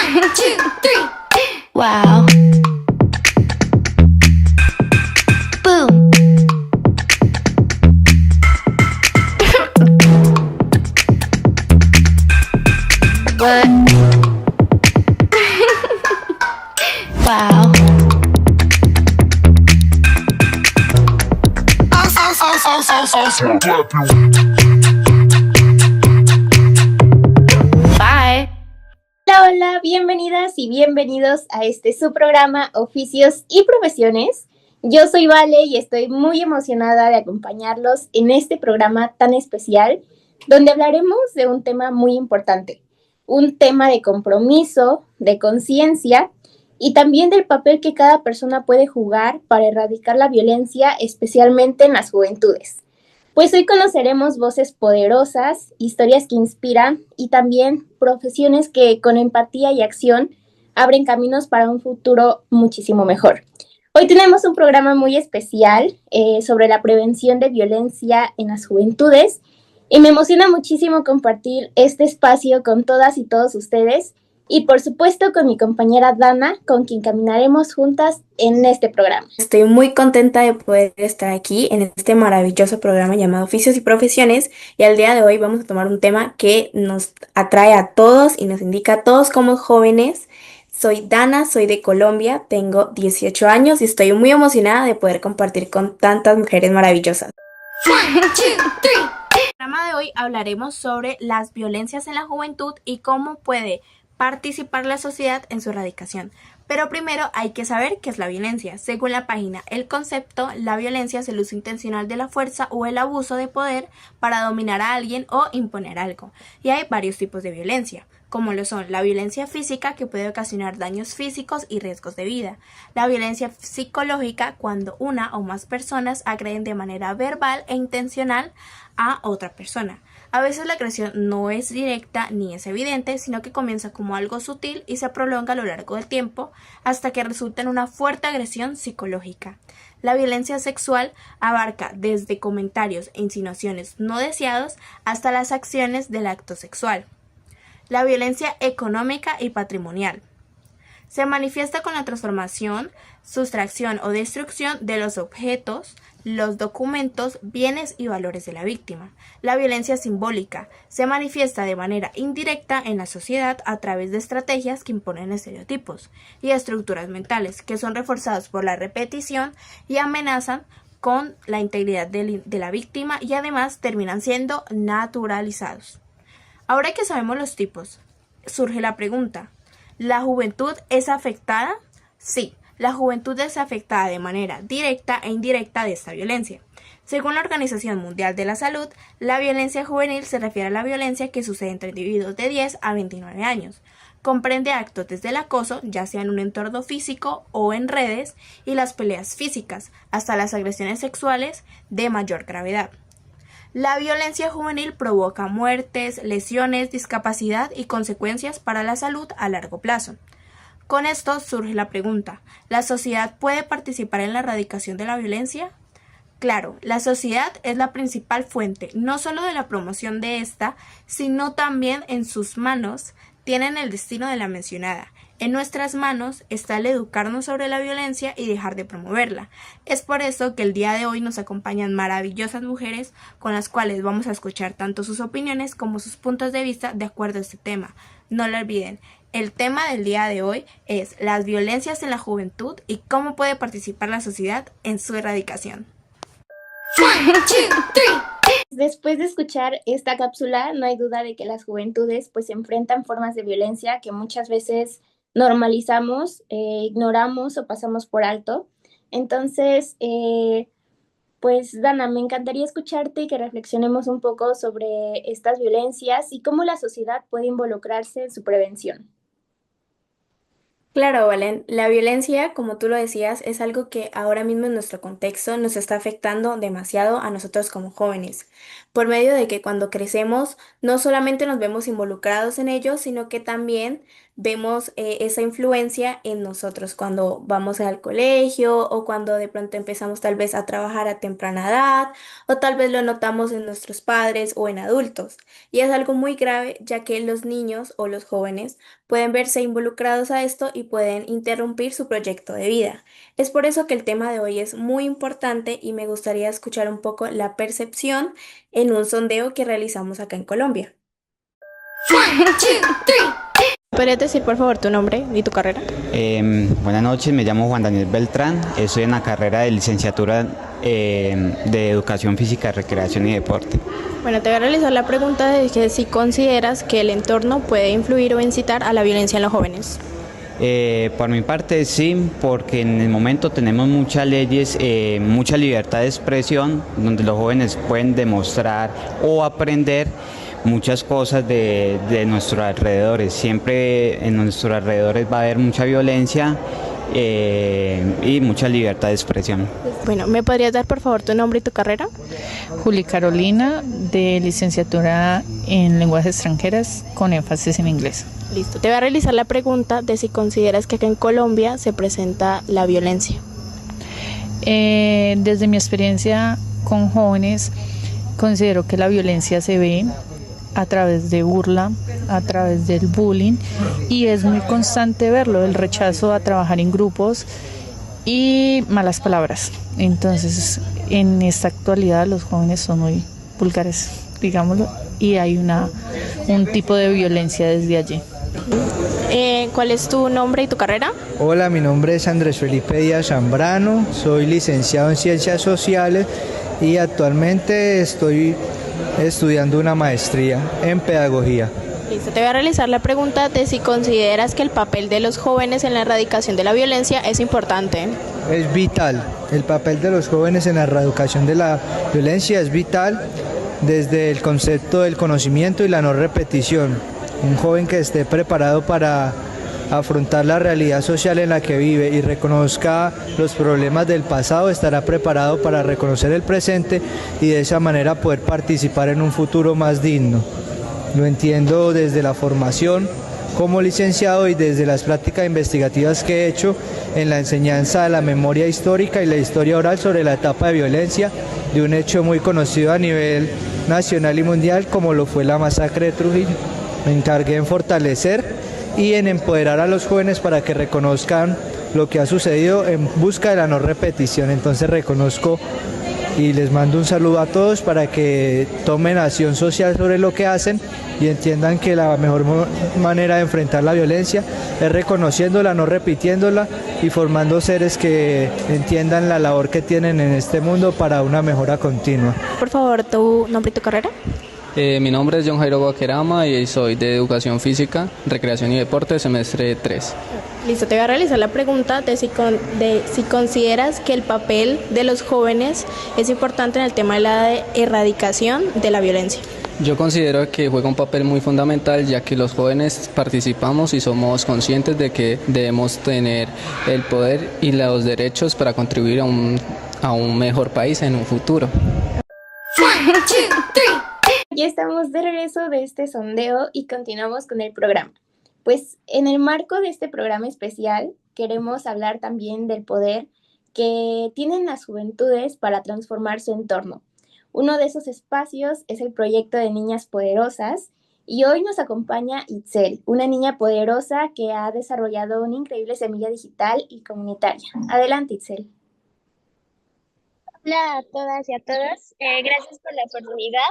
One, two, three. Wow. Boom. What? Wow. Bye. Hola, hola, bienvenidas y bienvenidos a este su programa Oficios y Profesiones. Yo soy Vale y estoy muy emocionada de acompañarlos en este programa tan especial donde hablaremos de un tema muy importante, un tema de compromiso, de conciencia y también del papel que cada persona puede jugar para erradicar la violencia, especialmente en las juventudes. Pues hoy conoceremos voces poderosas, historias que inspiran y también profesiones que con empatía y acción abren caminos para un futuro muchísimo mejor. Hoy tenemos un programa muy especial sobre la prevención de violencia en las juventudes y me emociona muchísimo compartir este espacio con todas y todos ustedes y por supuesto con mi compañera Dana, con quien caminaremos juntas en este programa. Estoy muy contenta de poder estar aquí en este maravilloso programa llamado Oficios y Profesiones y al día de hoy vamos a tomar un tema que nos atrae a todos y nos indica a todos como jóvenes. Soy Dana, soy de Colombia, tengo 18 años y estoy muy emocionada de poder compartir con tantas mujeres maravillosas. One, two, three. En el programa de hoy hablaremos sobre las violencias en la juventud y cómo puede participar la sociedad en su erradicación. Pero primero hay que saber qué es la violencia. Según la página El Concepto, la violencia es el uso intencional de la fuerza o el abuso de poder para dominar a alguien o imponer algo. Y hay varios tipos de violencia, como lo son la violencia física, que puede ocasionar daños físicos y riesgos de vida. La violencia psicológica, cuando una o más personas agreden de manera verbal e intencional a otra persona. A veces la agresión no es directa ni es evidente, sino que comienza como algo sutil y se prolonga a lo largo del tiempo hasta que resulta en una fuerte agresión psicológica. La violencia sexual abarca desde comentarios e insinuaciones no deseados hasta las acciones del acto sexual. La violencia económica y patrimonial se manifiesta con la transformación, sustracción o destrucción de los objetos, los documentos, bienes y valores de la víctima. La violencia simbólica se manifiesta de manera indirecta en la sociedad a través de estrategias que imponen estereotipos y estructuras mentales que son reforzados por la repetición y amenazan con la integridad de la víctima y además terminan siendo naturalizados. Ahora que sabemos los tipos, surge la pregunta: ¿la juventud es afectada? Sí, la juventud es afectada de manera directa e indirecta de esta violencia. Según la Organización Mundial de la Salud, la violencia juvenil se refiere a la violencia que sucede entre individuos de 10 a 29 años. Comprende actos desde el acoso, ya sea en un entorno físico o en redes, y las peleas físicas, hasta las agresiones sexuales de mayor gravedad. La violencia juvenil provoca muertes, lesiones, discapacidad y consecuencias para la salud a largo plazo. Con esto surge la pregunta: ¿la sociedad puede participar en la erradicación de la violencia? Claro, la sociedad es la principal fuente, no solo de la promoción de esta, sino también en sus manos tienen el destino de la mencionada. En nuestras manos está el educarnos sobre la violencia y dejar de promoverla. Es por eso que el día de hoy nos acompañan maravillosas mujeres con las cuales vamos a escuchar tanto sus opiniones como sus puntos de vista de acuerdo a este tema. No lo olviden, el tema del día de hoy es las violencias en la juventud y cómo puede participar la sociedad en su erradicación. One, two, three. Después de escuchar esta cápsula, no hay duda de que las juventudes pues enfrentan formas de violencia que muchas veces normalizamos, ignoramos o pasamos por alto. Entonces, pues Dana, me encantaría escucharte y que reflexionemos un poco sobre estas violencias y cómo la sociedad puede involucrarse en su prevención. Claro, Valen, la violencia, como tú lo decías, es algo que ahora mismo en nuestro contexto nos está afectando demasiado a nosotros como jóvenes, por medio de que cuando crecemos no solamente nos vemos involucrados en ello, sino que también vemos esa influencia en nosotros cuando vamos al colegio o cuando de pronto empezamos tal vez a trabajar a temprana edad o tal vez lo notamos en nuestros padres o en adultos. Y es algo muy grave ya que los niños o los jóvenes pueden verse involucrados a esto y pueden interrumpir su proyecto de vida. Es por eso que el tema de hoy es muy importante y me gustaría escuchar un poco la percepción en un sondeo que realizamos acá en Colombia. 1, 2, 3. ¿Podrías decir por favor tu nombre y tu carrera? Buenas noches, me llamo Juan Daniel Beltrán, estoy en la carrera de licenciatura de Educación Física, Recreación y Deporte. Bueno, te voy a realizar la pregunta de que si consideras que el entorno puede influir o incitar a la violencia en los jóvenes. Por mi parte sí, porque en el momento tenemos muchas leyes, mucha libertad de expresión, donde los jóvenes pueden demostrar o aprender muchas cosas de nuestros alrededores. Siempre en nuestros alrededores va a haber mucha violencia y mucha libertad de expresión. Bueno, ¿me podrías dar por favor tu nombre y tu carrera? Juli Carolina, de licenciatura en lenguas extranjeras con énfasis en inglés. Listo, te voy a realizar la pregunta de si consideras que acá en Colombia se presenta la violencia. Desde mi experiencia con jóvenes, considero que la violencia se ve a través de burla, a través del bullying, y es muy constante verlo, el rechazo a trabajar en grupos y malas palabras. Entonces, en esta actualidad los jóvenes son muy vulgares, digámoslo, y hay un tipo de violencia desde allí. ¿Cuál es tu nombre y tu carrera? Hola, mi nombre es Andrés Felipe Díaz Zambrano, soy licenciado en Ciencias Sociales y actualmente estoy estudiando una maestría en Pedagogía. Listo, te voy a realizar la pregunta de si consideras que el papel de los jóvenes en la erradicación de la violencia es importante. Es vital, el papel de los jóvenes en la erradicación de la violencia es vital desde el concepto del conocimiento y la no repetición. Un joven que esté preparado para afrontar la realidad social en la que vive y reconozca los problemas del pasado, estará preparado para reconocer el presente y de esa manera poder participar en un futuro más digno. Lo entiendo desde la formación como licenciado y desde las prácticas investigativas que he hecho en la enseñanza de la memoria histórica y la historia oral sobre la etapa de violencia de un hecho muy conocido a nivel nacional y mundial como lo fue la masacre de Trujillo. Me encargué en fortalecer y en empoderar a los jóvenes para que reconozcan lo que ha sucedido en busca de la no repetición. Entonces reconozco y les mando un saludo a todos para que tomen acción social sobre lo que hacen y entiendan que la mejor manera de enfrentar la violencia es reconociéndola, no repitiéndola y formando seres que entiendan la labor que tienen en este mundo para una mejora continua. Por favor, tu nombre y tu carrera. Mi nombre es John Jairo Guaquerama y soy de Educación Física, Recreación y Deporte, semestre 3. Listo, te voy a realizar la pregunta de si consideras que el papel de los jóvenes es importante en el tema de la erradicación de la violencia. Yo considero que juega un papel muy fundamental, ya que los jóvenes participamos y somos conscientes de que debemos tener el poder y los derechos para contribuir a un mejor país en un futuro. 1, 2, 3. Ya estamos de regreso de este sondeo y continuamos con el programa. Pues en el marco de este programa especial queremos hablar también del poder que tienen las juventudes para transformar su entorno. Uno de esos espacios es el proyecto de Niñas Poderosas y hoy nos acompaña Itzel, una niña poderosa que ha desarrollado una increíble semilla digital y comunitaria. Adelante, Itzel. Hola a todas y a todos, gracias por la oportunidad.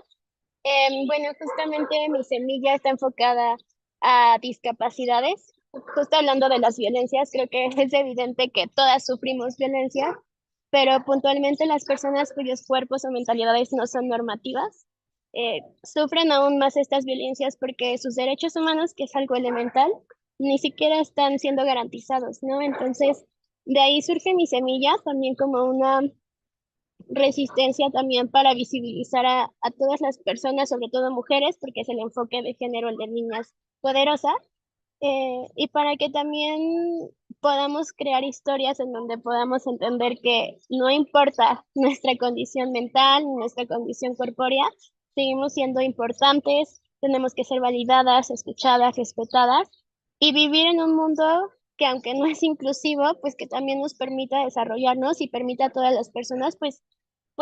Bueno, justamente mi semilla está enfocada a discapacidades. Justo hablando de las violencias, creo que es evidente que todas sufrimos violencia, pero puntualmente las personas cuyos cuerpos o mentalidades no son normativas sufren aún más estas violencias porque sus derechos humanos, que es algo elemental, ni siquiera están siendo garantizados, ¿no? Entonces, de ahí surge mi semilla también como una resistencia también para visibilizar a todas las personas, sobre todo mujeres, porque es el enfoque de género el de niñas poderosas, y para que también podamos crear historias en donde podamos entender que no importa nuestra condición mental, nuestra condición corpórea, seguimos siendo importantes, tenemos que ser validadas, escuchadas, respetadas, y vivir en un mundo que aunque no es inclusivo, pues que también nos permita desarrollarnos y permita a todas las personas pues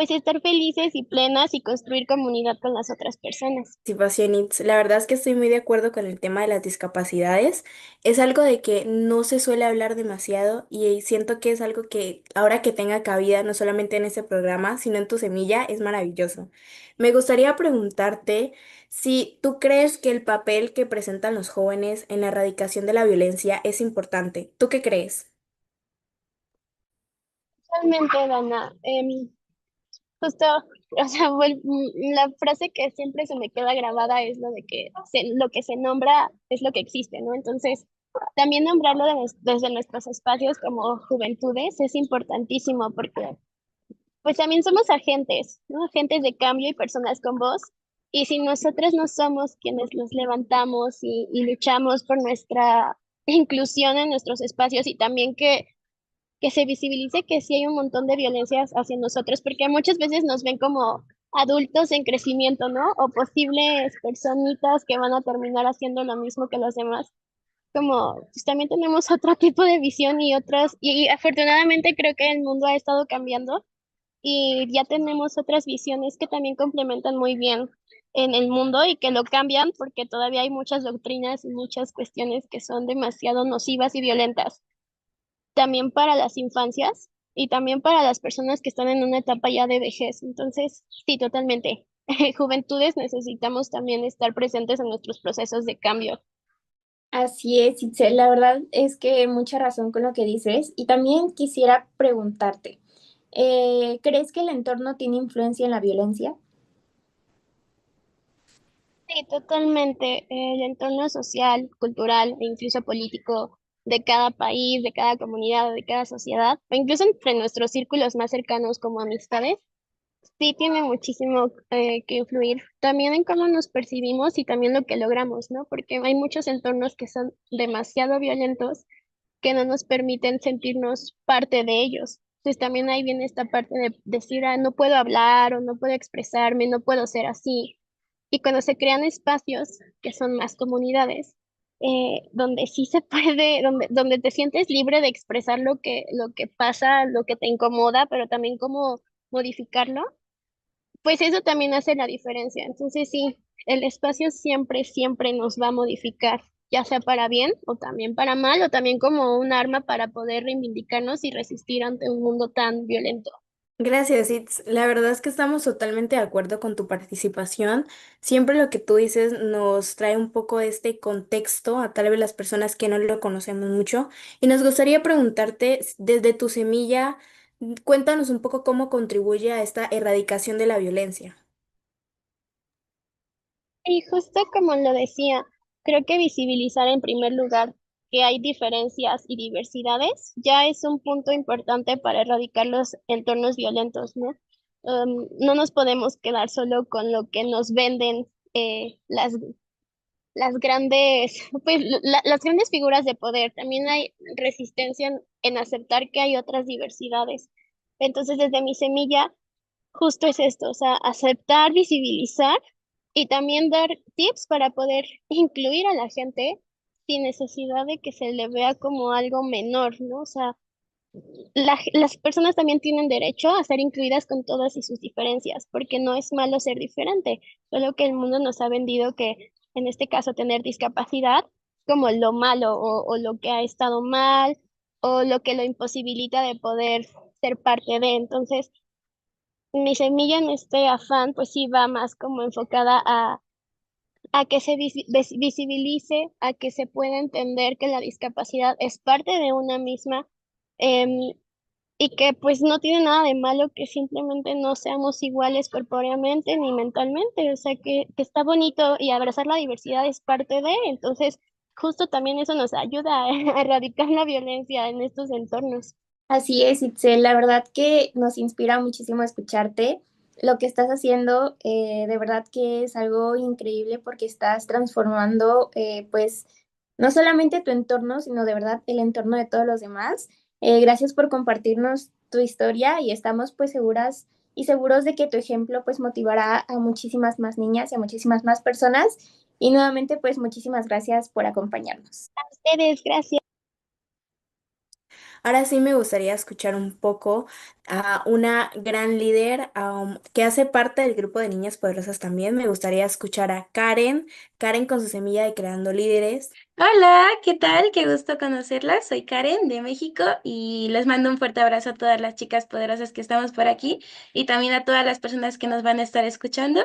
estar felices y plenas y construir comunidad con las otras personas. Participación, Itz. La verdad es que estoy muy de acuerdo con el tema de las discapacidades. Es algo de que no se suele hablar demasiado y siento que es algo que ahora que tenga cabida, no solamente en este programa, sino en Tu Semilla, es maravilloso. Me gustaría preguntarte si tú crees que el papel que presentan los jóvenes en la erradicación de la violencia es importante. ¿Tú qué crees? Realmente, Dana, justo, o sea, la frase que siempre se me queda grabada es lo de que lo que se nombra es lo que existe, ¿no? Entonces, también nombrarlo desde nuestros espacios como juventudes es importantísimo porque pues también somos agentes, ¿no? Agentes de cambio y personas con voz. Y si nosotros no somos quienes nos levantamos y luchamos por nuestra inclusión en nuestros espacios y también que se visibilice que sí hay un montón de violencias hacia nosotros, porque muchas veces nos ven como adultos en crecimiento, ¿no? O posibles personitas que van a terminar haciendo lo mismo que los demás. Como, pues también tenemos otro tipo de visión y otras, y afortunadamente creo que el mundo ha estado cambiando y ya tenemos otras visiones que también complementan muy bien en el mundo y que lo cambian porque todavía hay muchas doctrinas y muchas cuestiones que son demasiado nocivas y violentas también para las infancias y también para las personas que están en una etapa ya de vejez. Entonces, sí, totalmente. Juventudes necesitamos también estar presentes en nuestros procesos de cambio. Así es, Itzel, la verdad es que mucha razón con lo que dices. Y también quisiera preguntarte, ¿crees que el entorno tiene influencia en la violencia? Sí, totalmente. El entorno social, cultural e incluso político de cada país, de cada comunidad, de cada sociedad, o incluso entre nuestros círculos más cercanos como amistades, sí tiene muchísimo que influir también en cómo nos percibimos y también lo que logramos, ¿no? Porque hay muchos entornos que son demasiado violentos que no nos permiten sentirnos parte de ellos. Entonces también ahí viene esta parte de decir, ah, no puedo hablar o no puedo expresarme, no puedo ser así. Y cuando se crean espacios que son más comunidades, donde sí se puede, donde te sientes libre de expresar lo que pasa, lo que te incomoda, pero también cómo modificarlo, pues eso también hace la diferencia. Entonces sí, el espacio siempre, siempre nos va a modificar, ya sea para bien o también para mal, o también como un arma para poder reivindicarnos y resistir ante un mundo tan violento. Gracias, Itz. La verdad es que estamos totalmente de acuerdo con tu participación. Siempre lo que tú dices nos trae un poco este contexto a tal vez las personas que no lo conocemos mucho. Y nos gustaría preguntarte, desde tu semilla, cuéntanos un poco cómo contribuye a esta erradicación de la violencia. Y justo como lo decía, creo que visibilizar en primer lugar que hay diferencias y diversidades ya es un punto importante para erradicar los entornos violentos, ¿no? No nos podemos quedar solo con lo que nos venden las grandes, pues las grandes figuras de poder. También hay resistencia en aceptar que hay otras diversidades. Entonces, desde mi semilla, justo es esto, o sea, aceptar, visibilizar y también dar tips para poder incluir a la gente sin necesidad de que se le vea como algo menor, ¿no? O sea, las personas también tienen derecho a ser incluidas con todas y sus diferencias, porque no es malo ser diferente, solo que el mundo nos ha vendido que en este caso tener discapacidad como lo malo o lo que ha estado mal o lo que lo imposibilita de poder ser parte de. Entonces, mi semilla en este afán, pues sí va más como enfocada a que se visibilice, a que se pueda entender que la discapacidad es parte de una misma em, y que pues no tiene nada de malo que simplemente no seamos iguales corpóreamente ni mentalmente, o sea que está bonito y abrazar la diversidad es parte de, entonces justo también eso nos ayuda a erradicar la violencia en estos entornos. Así es, Itzel, la verdad que nos inspira muchísimo escucharte. Lo que estás haciendo, de verdad que es algo increíble porque estás transformando, pues, no solamente tu entorno, sino de verdad el entorno de todos los demás. Gracias por compartirnos tu historia y estamos pues seguras y seguros de que tu ejemplo pues motivará a muchísimas más niñas y a muchísimas más personas. Y nuevamente, pues muchísimas gracias por acompañarnos. A ustedes, gracias. Ahora sí me gustaría escuchar un poco a una gran líder que hace parte del grupo de Niñas Poderosas también. Me gustaría escuchar a Karen, Karen con su semilla de Creando Líderes. Hola, ¿qué tal? Qué gusto conocerlas. Soy Karen de México y les mando un fuerte abrazo a todas las chicas poderosas que estamos por aquí y también a todas las personas que nos van a estar escuchando.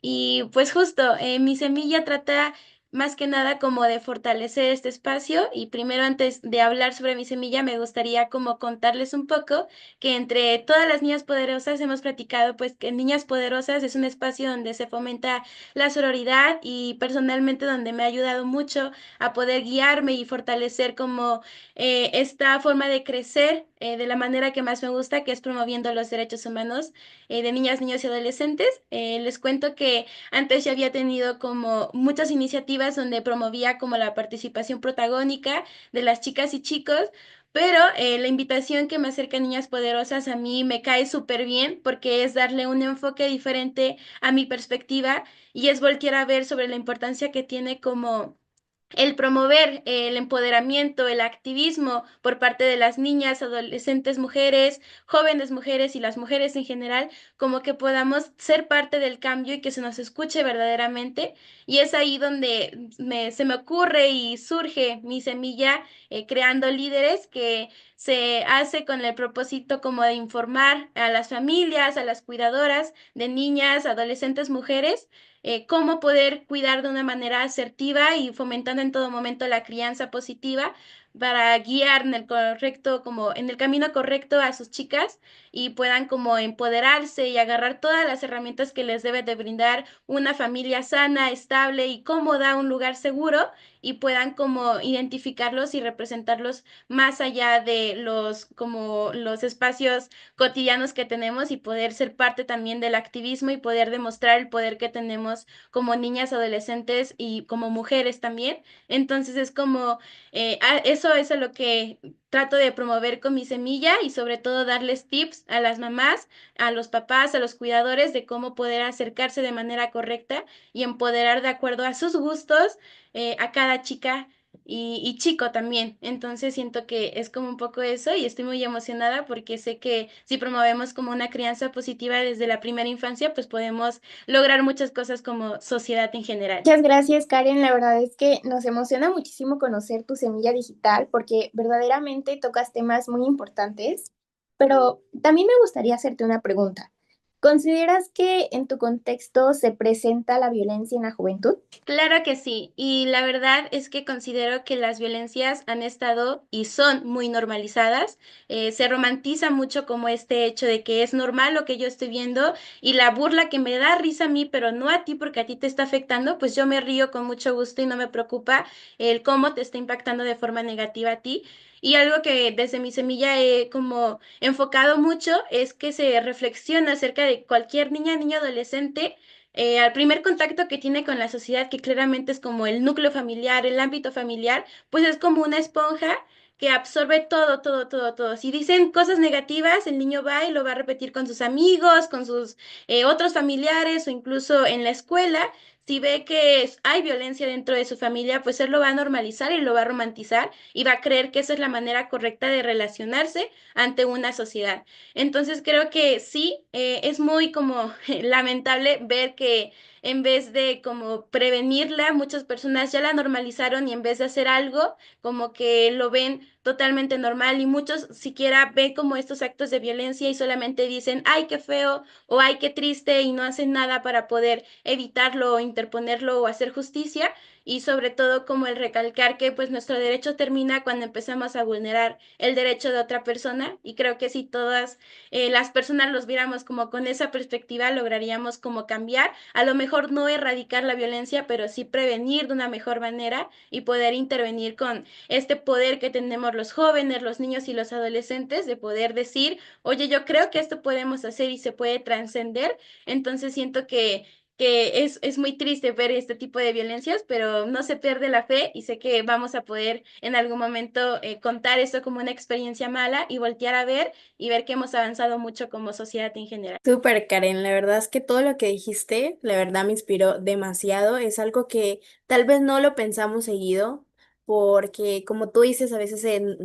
Y pues justo, mi semilla trata más que nada como de fortalecer este espacio y primero antes de hablar sobre mi semilla me gustaría como contarles un poco que entre todas las niñas poderosas hemos platicado pues que Niñas Poderosas es un espacio donde se fomenta la sororidad y personalmente donde me ha ayudado mucho a poder guiarme y fortalecer como esta forma de crecer de la manera que más me gusta, que es promoviendo los derechos humanos de niñas, niños y adolescentes. Les cuento que antes ya había tenido como muchas iniciativas donde promovía como la participación protagónica de las chicas y chicos, pero la invitación que me acerca a Niñas Poderosas a mí me cae súper bien porque es darle un enfoque diferente a mi perspectiva y es voltear a ver sobre la importancia que tiene como el promover el empoderamiento, el activismo por parte de las niñas, adolescentes, mujeres, jóvenes mujeres y las mujeres en general, como que podamos ser parte del cambio y que se nos escuche verdaderamente. Y es ahí donde se me ocurre y surge mi semilla creando líderes que se hace con el propósito como de informar a las familias, a las cuidadoras de niñas, adolescentes, mujeres cómo poder cuidar de una manera asertiva y fomentando en todo momento la crianza positiva para guiar en el correcto, como en el camino correcto a sus chicas y puedan como empoderarse y agarrar todas las herramientas que les debe de brindar una familia sana, estable y cómoda, un lugar seguro y puedan como identificarlos y representarlos más allá de los como los espacios cotidianos que tenemos y poder ser parte también del activismo y poder demostrar el poder que tenemos como niñas, adolescentes y como mujeres también. Entonces es como eso es a lo que trato de promover con mi semilla y sobre todo darles tips a las mamás, a los papás, a los cuidadores de cómo poder acercarse de manera correcta y empoderar de acuerdo a sus gustos a cada chica y chico también. Entonces siento que es como un poco eso y estoy muy emocionada porque sé que si promovemos como una crianza positiva desde la primera infancia, pues podemos lograr muchas cosas como sociedad en general. Muchas gracias, Karen. La verdad es que nos emociona muchísimo conocer tu semilla digital porque verdaderamente tocas temas muy importantes, pero también me gustaría hacerte una pregunta. ¿Consideras que en tu contexto se presenta la violencia en la juventud? Claro que sí, y la verdad es que considero que las violencias han estado y son muy normalizadas. Se romantiza mucho como este hecho de que es normal lo que yo estoy viendo y la burla que me da risa a mí, pero no a ti porque a ti te está afectando, pues yo me río con mucho gusto y no me preocupa el cómo te está impactando de forma negativa a ti. Y algo que desde mi semilla he como enfocado mucho es que se reflexiona acerca de cualquier niña, niño, adolescente al primer contacto que tiene con la sociedad, que claramente es como el núcleo familiar, el ámbito familiar, pues es como una esponja que absorbe todo, todo, todo, todo. Si dicen cosas negativas, el niño va y lo va a repetir con sus amigos, con sus otros familiares o incluso en la escuela. Si ve que hay violencia dentro de su familia, pues él lo va a normalizar y lo va a romantizar y va a creer que esa es la manera correcta de relacionarse ante una sociedad. Entonces creo que sí, es muy como lamentable ver que en vez de como prevenirla, muchas personas ya la normalizaron y en vez de hacer algo, como que lo ven totalmente normal y muchos siquiera ven como estos actos de violencia y solamente dicen, ay, qué feo o ay, qué triste y no hacen nada para poder evitarlo o interponerlo o hacer justicia y sobre todo como el recalcar que pues nuestro derecho termina cuando empezamos a vulnerar el derecho de otra persona y creo que si todas las personas los viéramos como con esa perspectiva, lograríamos como cambiar, a lo mejor no erradicar la violencia, pero sí prevenir de una mejor manera y poder intervenir con este poder que tenemos los jóvenes, los niños y los adolescentes de poder decir, oye, yo creo que esto podemos hacer y se puede trascender, entonces siento que es muy triste ver este tipo de violencias, pero no se pierde la fe y sé que vamos a poder en algún momento contar esto como una experiencia mala y voltear a ver y ver que hemos avanzado mucho como sociedad en general. Súper, Karen, la verdad es que todo lo que dijiste, la verdad me inspiró demasiado. Es algo que tal vez no lo pensamos seguido, porque como tú dices, a veces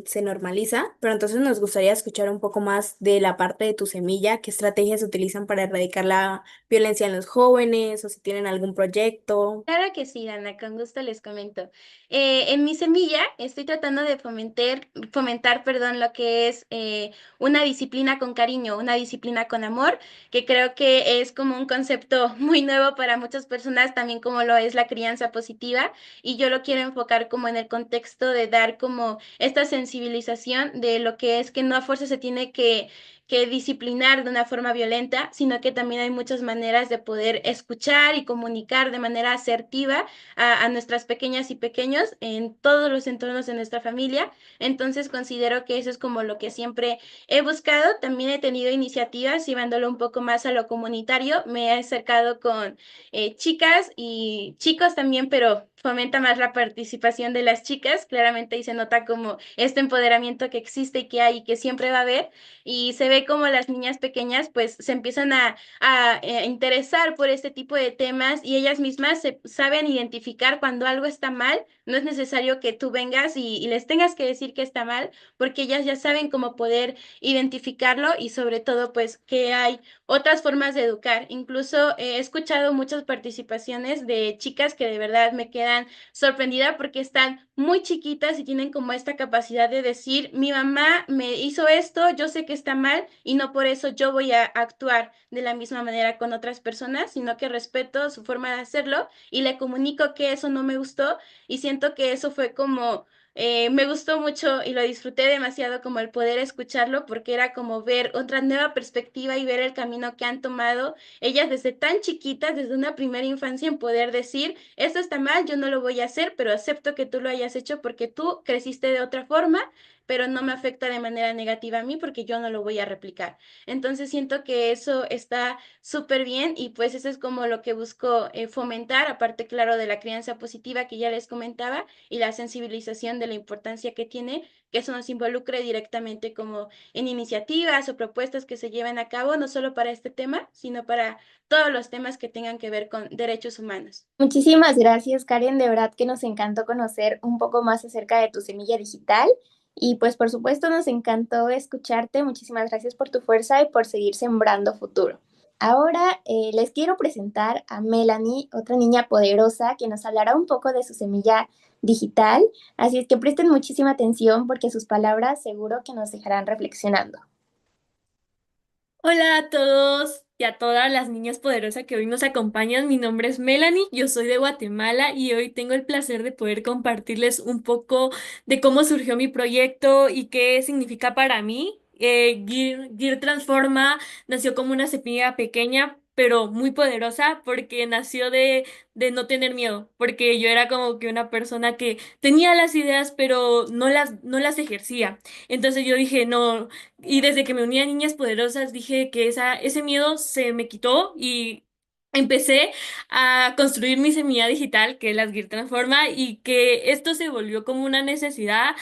se normaliza, pero entonces nos gustaría escuchar un poco más de la parte de tu semilla, qué estrategias utilizan para erradicar la violencia en los jóvenes o si tienen algún proyecto. Claro que sí, Dana, con gusto les comento. En mi semilla estoy tratando de fomentar, perdón, lo que es una disciplina con cariño, una disciplina con amor, que creo que es como un concepto muy nuevo para muchas personas, también como lo es la crianza positiva, y yo lo quiero enfocar como en el contexto de dar como esta sensibilización de lo que es que no a fuerza se tiene que disciplinar de una forma violenta, sino que también hay muchas maneras de poder escuchar y comunicar de manera asertiva a nuestras pequeñas y pequeños en todos los entornos de nuestra familia. Entonces considero que eso es como lo que siempre he buscado. También he tenido iniciativas llevándolo un poco más a lo comunitario. Me he acercado con chicas y chicos también, pero fomenta más la participación de las chicas. Claramente ahí se nota como este empoderamiento que existe y que hay y que siempre va a haber y se ve como las niñas pequeñas pues se empiezan a interesar por este tipo de temas y ellas mismas se saben identificar cuando algo está mal. No es necesario que tú vengas y les tengas que decir que está mal, porque ellas ya saben cómo poder identificarlo y sobre todo pues que hay otras formas de educar. Incluso he escuchado muchas participaciones de chicas que de verdad me quedan sorprendida porque están muy chiquitas y tienen como esta capacidad de decir, mi mamá me hizo esto, yo sé que está mal y no por eso yo voy a actuar de la misma manera con otras personas, sino que respeto su forma de hacerlo y le comunico que eso no me gustó y siento que eso fue como me gustó mucho y lo disfruté demasiado como el poder escucharlo porque era como ver otra nueva perspectiva y ver el camino que han tomado ellas desde tan chiquitas, desde una primera infancia, en poder decir, esto está mal, yo no lo voy a hacer, pero acepto que tú lo hayas hecho porque tú creciste de otra forma, pero no me afecta de manera negativa a mí porque yo no lo voy a replicar. Entonces siento que eso está súper bien y pues eso es como lo que busco fomentar, aparte claro de la crianza positiva que ya les comentaba y la sensibilización de la importancia que tiene que eso nos involucre directamente como en iniciativas o propuestas que se lleven a cabo, no solo para este tema, sino para todos los temas que tengan que ver con derechos humanos. Muchísimas gracias, Karen. De verdad que nos encantó conocer un poco más acerca de tu semilla digital. Y pues por supuesto nos encantó escucharte. Muchísimas gracias por tu fuerza y por seguir sembrando futuro. Ahora les quiero presentar a Melanie, otra niña poderosa que nos hablará un poco de su semilla digital. Así es que presten muchísima atención porque sus palabras seguro que nos dejarán reflexionando. Hola a todos y a todas las niñas poderosas que hoy nos acompañan. Mi nombre es Melanie, yo soy de Guatemala y hoy tengo el placer de poder compartirles un poco de cómo surgió mi proyecto y qué significa para mí. Gear Transforma nació como una semilla pequeña, pero muy poderosa porque nació de no tener miedo, porque yo era como que una persona que tenía las ideas, pero no las ejercía. Entonces yo dije, no. Y desde que me uní a Niñas Poderosas dije que ese miedo se me quitó y empecé a construir mi semilla digital, que es las Gear Transforma, y que esto se volvió como una necesidad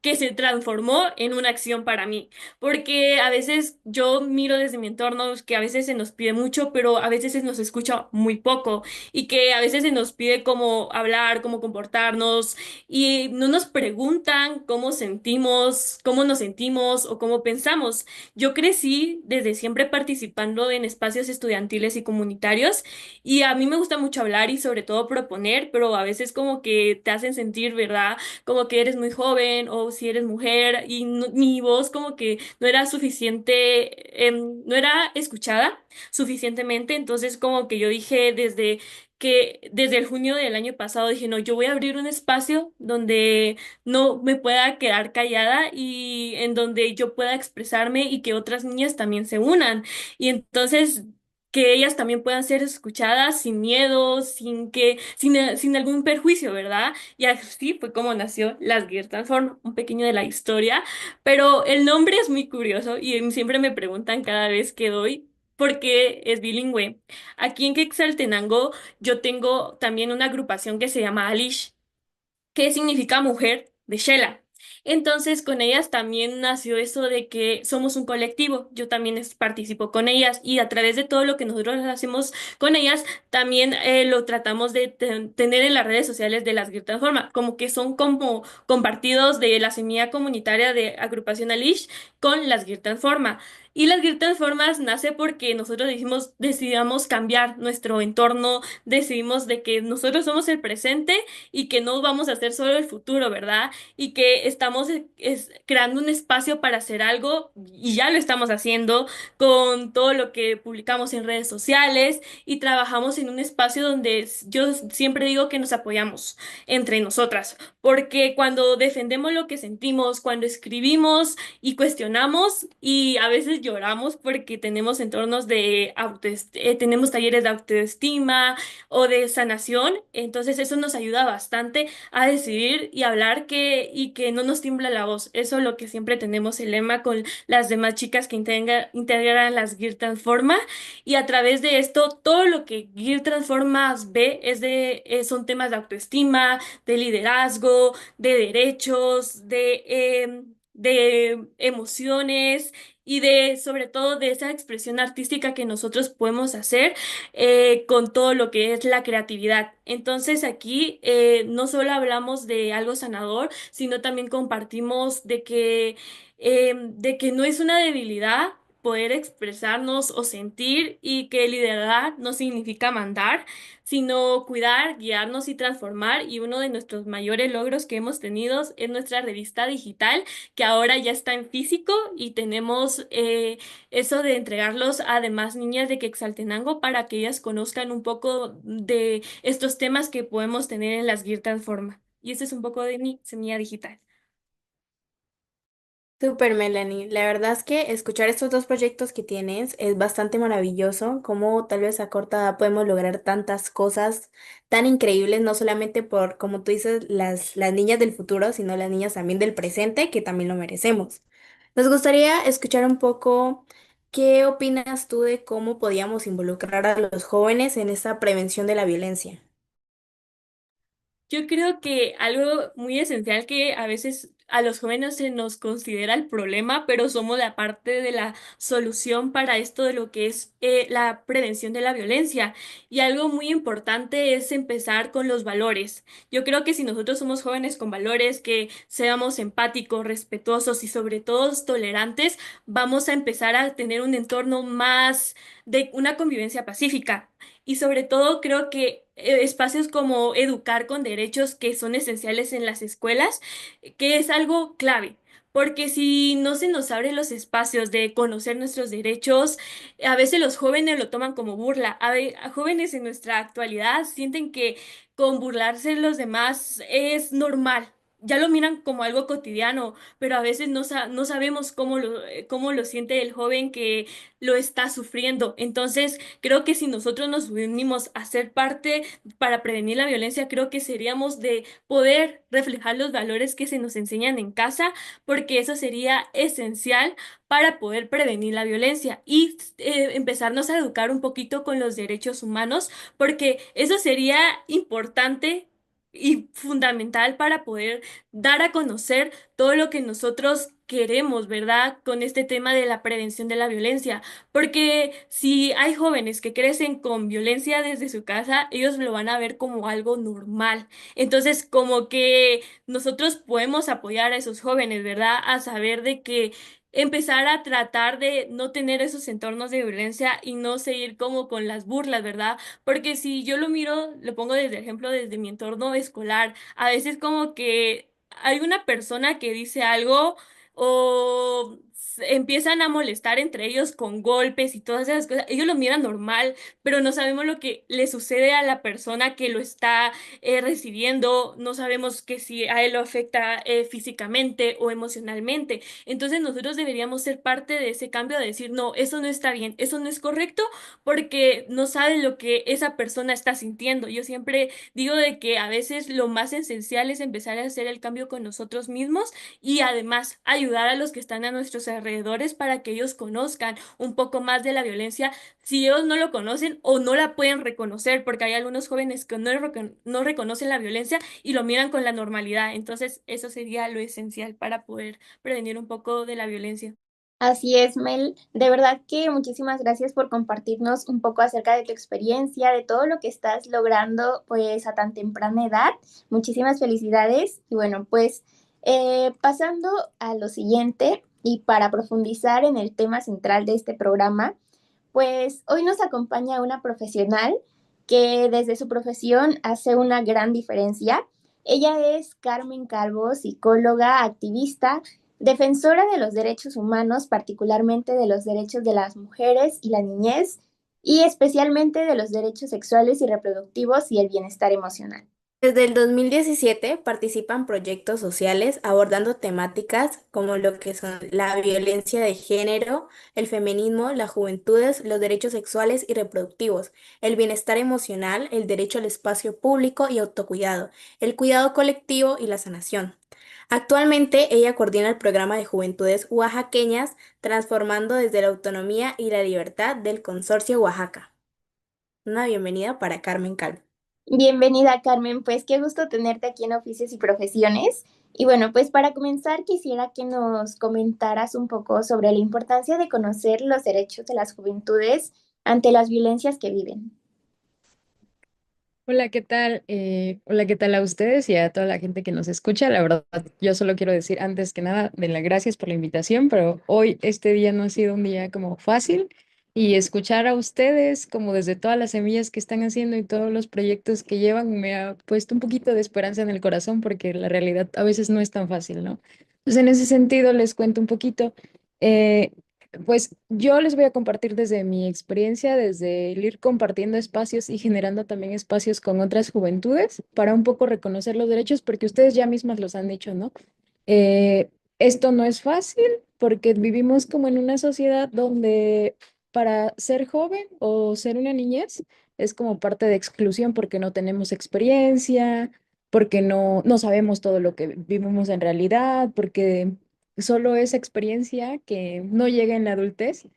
que se transformó en una acción para mí. Porque a veces yo miro desde mi entorno que a veces se nos pide mucho, pero a veces se nos escucha muy poco y que a veces se nos pide cómo hablar, cómo comportarnos y no nos preguntan cómo nos sentimos o cómo pensamos. Yo crecí desde siempre participando en espacios estudiantiles y comunitarios y a mí me gusta mucho hablar y sobre todo proponer, pero a veces como que te hacen sentir, ¿verdad? Como que eres muy joven o si eres mujer y mi voz como que no era suficiente, no era escuchada suficientemente, entonces como que yo dije desde el junio del año pasado dije, no, yo voy a abrir un espacio donde no me pueda quedar callada y en donde yo pueda expresarme y que otras niñas también se unan. Y entonces que ellas también puedan ser escuchadas sin miedo, sin algún perjuicio, ¿verdad? Y así fue como nació Las Gear Transform, un pequeño de la historia, pero el nombre es muy curioso y siempre me preguntan cada vez que doy porque es bilingüe. Aquí en Quetzaltenango yo tengo también una agrupación que se llama Alish, que significa mujer de Shela. Entonces, con ellas también nació eso de que somos un colectivo. Yo también participo con ellas y a través de todo lo que nosotros hacemos con ellas, también lo tratamos de tener en las redes sociales de las Gear Transforma, como que son como compartidos de la semilla comunitaria de Agrupación Alish con las Gear Transforma. Y las Gear Transformas nace porque nosotros decidimos cambiar nuestro entorno, decidimos de que nosotros somos el presente y que no vamos a hacer solo el futuro, ¿verdad? Y que estamos creando un espacio para hacer algo y ya lo estamos haciendo con todo lo que publicamos en redes sociales y trabajamos en un espacio donde yo siempre digo que nos apoyamos entre nosotras, porque cuando defendemos lo que sentimos, cuando escribimos y cuestionamos y a veces lloramos porque tenemos entornos de tenemos talleres de autoestima, o de sanación, entonces eso nos ayuda bastante a decidir y hablar y que no nos tiembla la voz. Eso es lo que siempre tenemos el lema con las demás chicas que integran las Gear Transforma y a través de esto todo lo que Gear Transforma ve son temas de autoestima, de liderazgo, de derechos, de emociones y sobre todo de esa expresión artística que nosotros podemos hacer con todo lo que es la creatividad. Entonces aquí no solo hablamos de algo sanador, sino también compartimos de que no es una debilidad poder expresarnos o sentir y que liderar no significa mandar, sino cuidar, guiarnos y transformar. Y uno de nuestros mayores logros que hemos tenido es nuestra revista digital, que ahora ya está en físico y tenemos eso de entregarlos a demás niñas de Quetzaltenango para que ellas conozcan un poco de estos temas que podemos tener en las Gear Transforma. Y este es un poco de mi semilla digital. Super Melanie, la verdad es que escuchar estos dos proyectos que tienes es bastante maravilloso, como tal vez a corta edad podemos lograr tantas cosas tan increíbles, no solamente por, como tú dices, las niñas del futuro, sino las niñas también del presente, que también lo merecemos. Nos gustaría escuchar un poco qué opinas tú de cómo podíamos involucrar a los jóvenes en esta prevención de la violencia. Yo creo que algo muy esencial que a veces a los jóvenes se nos considera el problema, pero somos la parte de la solución para esto de lo que es la prevención de la violencia. Y algo muy importante es empezar con los valores. Yo creo que si nosotros somos jóvenes con valores, que seamos empáticos, respetuosos y sobre todo tolerantes, vamos a empezar a tener un entorno más de una convivencia pacífica. Y sobre todo creo que espacios como educar con derechos que son esenciales en las escuelas, que es algo clave. Porque si no se nos abren los espacios de conocer nuestros derechos, a veces los jóvenes lo toman como burla. A jóvenes en nuestra actualidad sienten que con burlarse de los demás es normal. Ya lo miran como algo cotidiano, pero a veces no sabemos cómo lo siente el joven que lo está sufriendo. Entonces, creo que si nosotros nos unimos a ser parte para prevenir la violencia, creo que seríamos de poder reflejar los valores que se nos enseñan en casa, porque eso sería esencial para poder prevenir la violencia y empezarnos a educar un poquito con los derechos humanos, porque eso sería importante y fundamental para poder dar a conocer todo lo que nosotros queremos, ¿verdad? Con este tema de la prevención de la violencia. Porque si hay jóvenes que crecen con violencia desde su casa, ellos lo van a ver como algo normal. Entonces, como que nosotros podemos apoyar a esos jóvenes, ¿verdad? A saber de que empezar a tratar de no tener esos entornos de violencia y no seguir como con las burlas, ¿verdad? Porque si yo lo miro, lo pongo desde ejemplo desde mi entorno escolar, a veces como que hay una persona que dice algo o empiezan a molestar entre ellos con golpes y todas esas cosas. Ellos lo miran normal, pero no sabemos lo que le sucede a la persona que lo está recibiendo. No sabemos que si a él lo afecta físicamente o emocionalmente. Entonces nosotros deberíamos ser parte de ese cambio de decir, no, eso no está bien, eso no es correcto porque no sabe lo que esa persona está sintiendo. Yo siempre digo de que a veces lo más esencial es empezar a hacer el cambio con nosotros mismos y además ayudar a los que están a nuestros alrededores alrededores para que ellos conozcan un poco más de la violencia si ellos no lo conocen o no la pueden reconocer, porque hay algunos jóvenes que no reconocen la violencia y lo miran con la normalidad. Entonces, eso sería lo esencial para poder prevenir un poco de la violencia. Así es, Mel. De verdad que muchísimas gracias por compartirnos un poco acerca de tu experiencia, de todo lo que estás logrando pues a tan temprana edad. Muchísimas felicidades. Y bueno, pues pasando a lo siguiente y para profundizar en el tema central de este programa, pues hoy nos acompaña una profesional que desde su profesión hace una gran diferencia. Ella es Carmen Calvo, psicóloga, activista, defensora de los derechos humanos, particularmente de los derechos de las mujeres y la niñez, y especialmente de los derechos sexuales y reproductivos y el bienestar emocional. Desde el 2017 participa en proyectos sociales abordando temáticas como lo que son la violencia de género, el feminismo, las juventudes, los derechos sexuales y reproductivos, el bienestar emocional, el derecho al espacio público y autocuidado, el cuidado colectivo y la sanación. Actualmente ella coordina el programa de juventudes oaxaqueñas, transformando desde la autonomía y la libertad del Consorcio Oaxaca. Una bienvenida para Carmen Calvo. Bienvenida, Carmen. Pues qué gusto tenerte aquí en Oficios y Profesiones. Y bueno, pues para comenzar quisiera que nos comentaras un poco sobre la importancia de conocer los derechos de las juventudes ante las violencias que viven. Hola, ¿qué tal? Hola, ¿qué tal a ustedes y a toda la gente que nos escucha? La verdad, yo solo quiero decir antes que nada de las gracias por la invitación, pero hoy este día no ha sido un día como fácil y escuchar a ustedes como desde todas las semillas que están haciendo y todos los proyectos que llevan me ha puesto un poquito de esperanza en el corazón porque la realidad a veces no es tan fácil, ¿no? Entonces, en ese sentido, les cuento un poquito. Eh, pues yo les voy a compartir desde mi experiencia, desde el ir compartiendo espacios y generando también espacios con otras juventudes para un poco reconocer los derechos, porque ustedes ya mismas los han dicho, ¿no? Eh, Esto no es fácil porque vivimos como en una sociedad donde para ser joven o ser una niñez es como parte de exclusión porque no tenemos experiencia, porque no sabemos todo lo que vivimos en realidad, porque solo esa experiencia que no llega en la adultez,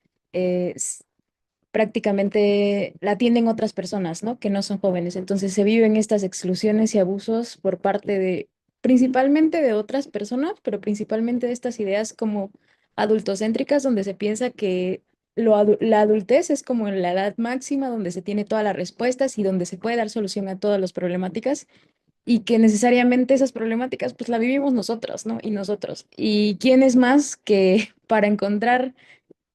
prácticamente la tienen otras personas, ¿no? Que no son jóvenes. Entonces se viven estas exclusiones y abusos por parte de, principalmente de otras personas, pero principalmente de estas ideas como adultocéntricas, donde se piensa que la adultez es como la edad máxima donde se tiene todas las respuestas y donde se puede dar solución a todas las problemáticas y que necesariamente esas problemáticas pues la vivimos nosotros, ¿no? Y nosotros. ¿Y quién es más que para encontrar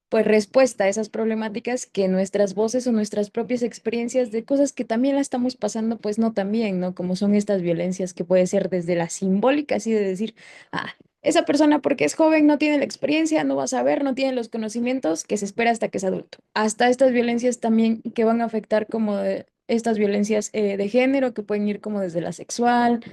pues respuesta a esas problemáticas que nuestras voces o nuestras propias experiencias de cosas que también la estamos pasando pues no tan bien, ¿no? Como son estas violencias que puede ser desde las simbólicas y de decir, ah, esa persona porque es joven no tiene la experiencia, no va a saber, no tiene los conocimientos que se espera hasta que es adulto. Hasta estas violencias también que van a afectar como estas violencias de género que pueden ir como desde la sexual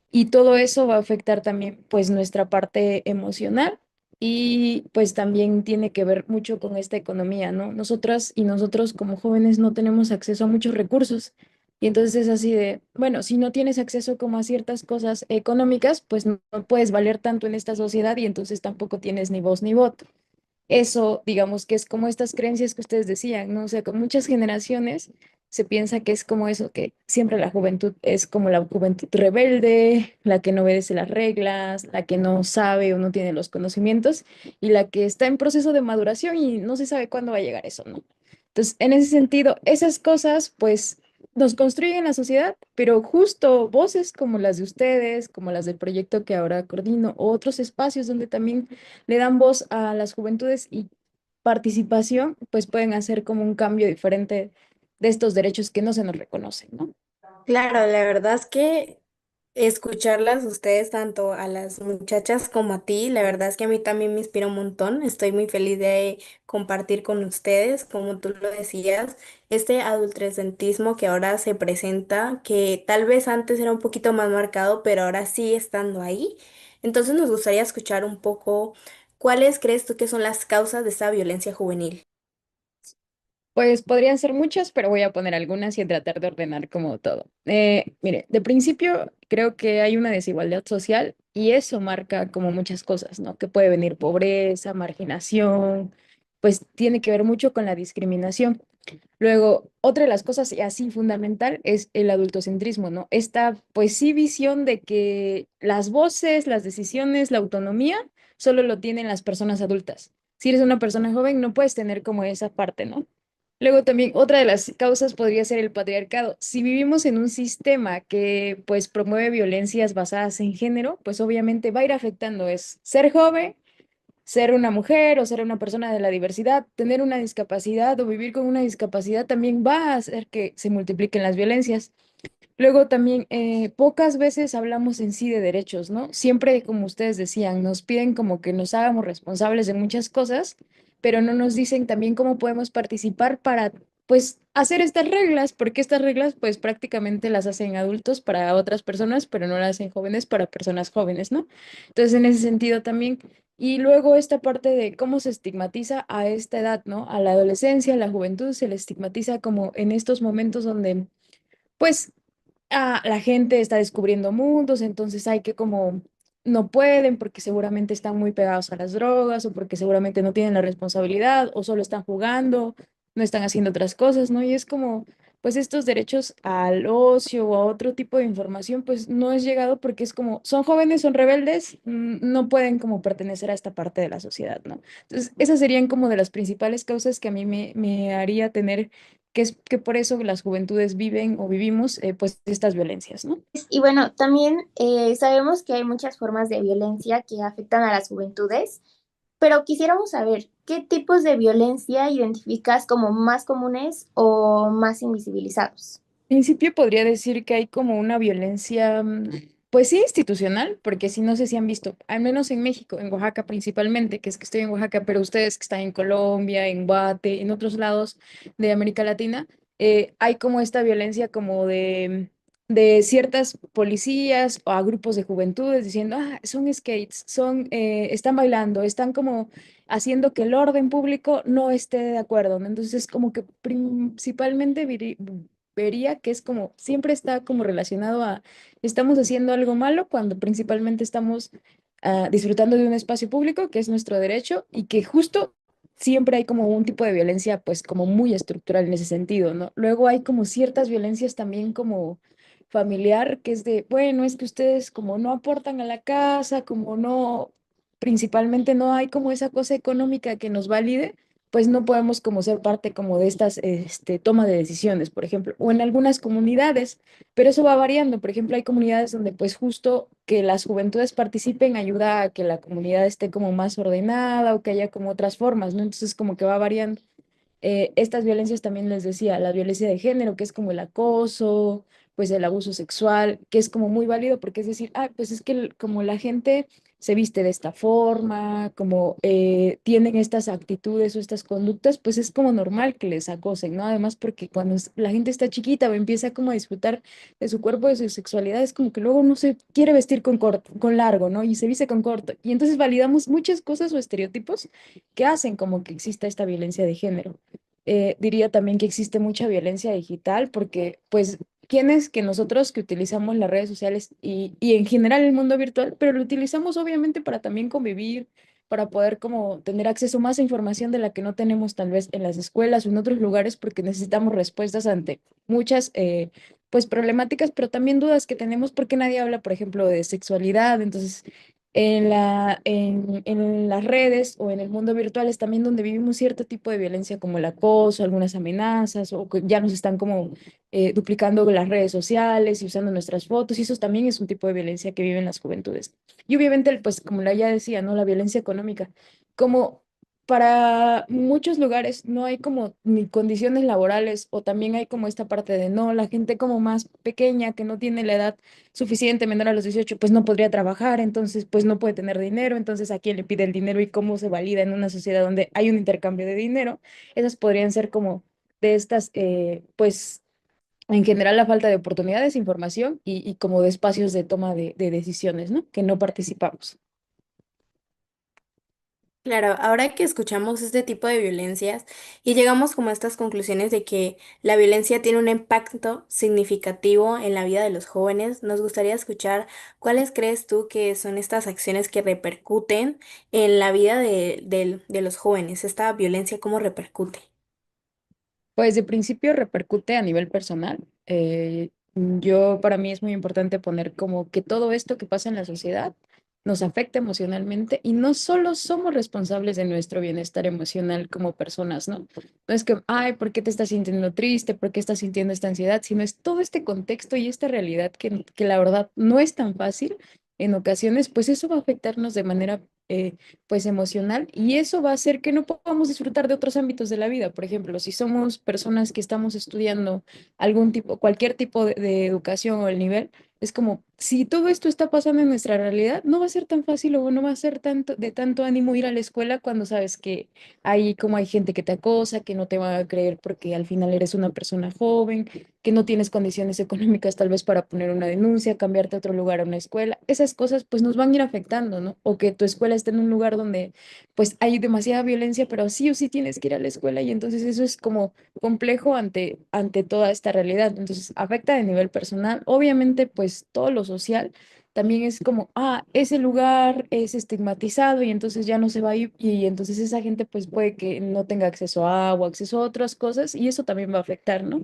y todo eso va a afectar también pues nuestra parte emocional y pues también tiene que ver mucho con esta economía, ¿no? Nosotras y nosotros como jóvenes no tenemos acceso a muchos recursos y entonces es así de, bueno, si no tienes acceso como a ciertas cosas económicas, pues no puedes valer tanto en esta sociedad y entonces tampoco tienes ni voz ni voto. Eso, digamos que es como estas creencias que ustedes decían, ¿no? O sea, con muchas generaciones se piensa que es como eso, que siempre la juventud es como la juventud rebelde, la que no obedece las reglas, la que no sabe o no tiene los conocimientos y la que está en proceso de maduración y no se sabe cuándo va a llegar eso, ¿no? Entonces, en ese sentido, esas cosas, pues, nos construyen la sociedad, pero justo voces como las de ustedes, como las del proyecto que ahora coordino, o otros espacios donde también le dan voz a las juventudes y participación, pues pueden hacer como un cambio diferente de estos derechos que no se nos reconocen, ¿no? Claro, la verdad es que escucharlas ustedes, tanto a las muchachas como a ti, la verdad es que a mí también me inspira un montón. Estoy muy feliz de compartir con ustedes, como tú lo decías, este adultrecentismo que ahora se presenta, que tal vez antes era un poquito más marcado, pero ahora sigue estando ahí. Entonces nos gustaría escuchar un poco cuáles crees tú que son las causas de esta violencia juvenil. Pues podrían ser muchas, pero voy a poner algunas y a tratar de ordenar como todo. Mire, de principio creo que hay una desigualdad social y eso marca como muchas cosas, ¿no? Que puede venir pobreza, marginación, pues tiene que ver mucho con la discriminación. Luego, otra de las cosas y así fundamental es el adultocentrismo, ¿no? Esta, pues sí, visión de que las voces, las decisiones, la autonomía solo lo tienen las personas adultas. Si eres una persona joven, no puedes tener como esa parte, ¿no? Luego también otra de las causas podría ser el patriarcado. Si vivimos en un sistema que pues promueve violencias basadas en género, pues obviamente va a ir afectando es ser joven, ser una mujer o ser una persona de la diversidad, tener una discapacidad o vivir con una discapacidad también va a hacer que se multipliquen las violencias. Luego también, pocas veces hablamos en sí de derechos, ¿no? Siempre, como ustedes decían, nos piden como que nos hagamos responsables de muchas cosas, pero no nos dicen también cómo podemos participar para, pues, hacer estas reglas, porque estas reglas, pues, prácticamente las hacen adultos para otras personas, pero no las hacen jóvenes para personas jóvenes, ¿no? Entonces, en ese sentido también. Y luego esta parte de cómo se estigmatiza a esta edad, ¿no? A la adolescencia, a la juventud, se le estigmatiza como en estos momentos donde pues la gente está descubriendo mundos, entonces hay que como no pueden porque seguramente están muy pegados a las drogas o porque seguramente no tienen la responsabilidad o solo están jugando, no están haciendo otras cosas, ¿no? Y es como, pues estos derechos al ocio o a otro tipo de información, pues no es llegado porque es como, son jóvenes, son rebeldes, no pueden como pertenecer a esta parte de la sociedad, ¿no? Entonces, esas serían como de las principales causas que a mí me haría tener que es que por eso las juventudes viven o vivimos pues estas violencias, ¿no? Y bueno, también sabemos que hay muchas formas de violencia que afectan a las juventudes, pero quisiéramos saber qué tipos de violencia identificas como más comunes o más invisibilizados. En principio podría decir que hay como una violencia, pues sí, institucional, porque sí, no sé si han visto, al menos en México, en Oaxaca principalmente, que es que estoy en Oaxaca, pero ustedes que están en Colombia, en Guate, en otros lados de América Latina, hay como esta violencia como de ciertas policías o a grupos de juventudes diciendo, ah, son skates, son, están bailando, están como haciendo que el orden público no esté de acuerdo, ¿no? Entonces es como que principalmente vería que es como, siempre está como relacionado a, estamos haciendo algo malo cuando principalmente estamos disfrutando de un espacio público, que es nuestro derecho, y que justo siempre hay como un tipo de violencia, pues como muy estructural en ese sentido, ¿no? Luego hay como ciertas violencias también como familiar, que es de, bueno, es que ustedes como no aportan a la casa, como no, principalmente no hay como esa cosa económica que nos valide, pues no podemos como ser parte como de estas toma de decisiones, por ejemplo, o en algunas comunidades, pero eso va variando. Por ejemplo, hay comunidades donde pues justo que las juventudes participen ayuda a que la comunidad esté como más ordenada o que haya como otras formas, ¿no? Entonces como que va variando. Estas violencias también les decía, la violencia de género, que es como el acoso, pues el abuso sexual, que es como muy válido porque es decir, ah, pues es que como la gente se viste de esta forma, como tienen estas actitudes o estas conductas, pues es como normal que les acosen, ¿no? Además porque cuando la gente está chiquita o empieza como a disfrutar de su cuerpo, de su sexualidad, es como que luego no se quiere vestir con corto, con largo, ¿no? Y se viste con corto. Y entonces validamos muchas cosas o estereotipos que hacen como que exista esta violencia de género. Diría también que existe mucha violencia digital porque, pues, quienes que nosotros que utilizamos las redes sociales y en general el mundo virtual, pero lo utilizamos obviamente para también convivir, para poder como tener acceso más a información de la que no tenemos tal vez en las escuelas o en otros lugares porque necesitamos respuestas ante muchas, pues, problemáticas, pero también dudas que tenemos porque nadie habla, por ejemplo, de sexualidad. Entonces, en las redes o en el mundo virtual es también donde vivimos cierto tipo de violencia como el acoso, algunas amenazas o que ya nos están como duplicando las redes sociales y usando nuestras fotos y eso también es un tipo de violencia que viven las juventudes. Y obviamente, pues como ya decía, ¿no? La violencia económica. Como para muchos lugares no hay como ni condiciones laborales o también hay como esta parte de no, la gente como más pequeña que no tiene la edad suficiente menor a los 18 pues no podría trabajar, entonces pues no puede tener dinero, entonces a quién le pide el dinero y cómo se valida en una sociedad donde hay un intercambio de dinero. Esas podrían ser como de estas, pues en general la falta de oportunidades, información y como de espacios de toma de decisiones, ¿no? Que no participamos. Claro, ahora que escuchamos este tipo de violencias y llegamos como a estas conclusiones de que la violencia tiene un impacto significativo en la vida de los jóvenes, nos gustaría escuchar cuáles crees tú que son estas acciones que repercuten en la vida de los jóvenes, esta violencia, cómo repercute. Pues de principio repercute a nivel personal. Yo, para mí es muy importante poner como que todo esto que pasa en la sociedad nos afecta emocionalmente y no solo somos responsables de nuestro bienestar emocional como personas, ¿no? No es que, ay, ¿por qué te estás sintiendo triste? ¿Por qué estás sintiendo esta ansiedad? Sino es todo este contexto y esta realidad que la verdad no es tan fácil en ocasiones, pues eso va a afectarnos de manera pues emocional y eso va a hacer que no podamos disfrutar de otros ámbitos de la vida. Por ejemplo, si somos personas que estamos estudiando algún tipo, cualquier tipo de educación o el nivel, es como si todo esto está pasando en nuestra realidad, no va a ser tan fácil o no va a ser tanto de tanto ánimo ir a la escuela cuando sabes que hay gente que te acosa, que no te va a creer porque al final eres una persona joven, que no tienes condiciones económicas tal vez para poner una denuncia, cambiarte a otro lugar a una escuela. Esas cosas pues nos van a ir afectando, ¿no? O que tu escuela esté en un lugar donde pues hay demasiada violencia, pero sí o sí tienes que ir a la escuela y entonces eso es como complejo ante toda esta realidad. Entonces afecta de nivel personal. Obviamente pues todo lo social también es como, ese lugar es estigmatizado y entonces ya no se va a ir y entonces esa gente pues puede que no tenga acceso a agua, acceso a otras cosas y eso también va a afectar, ¿no?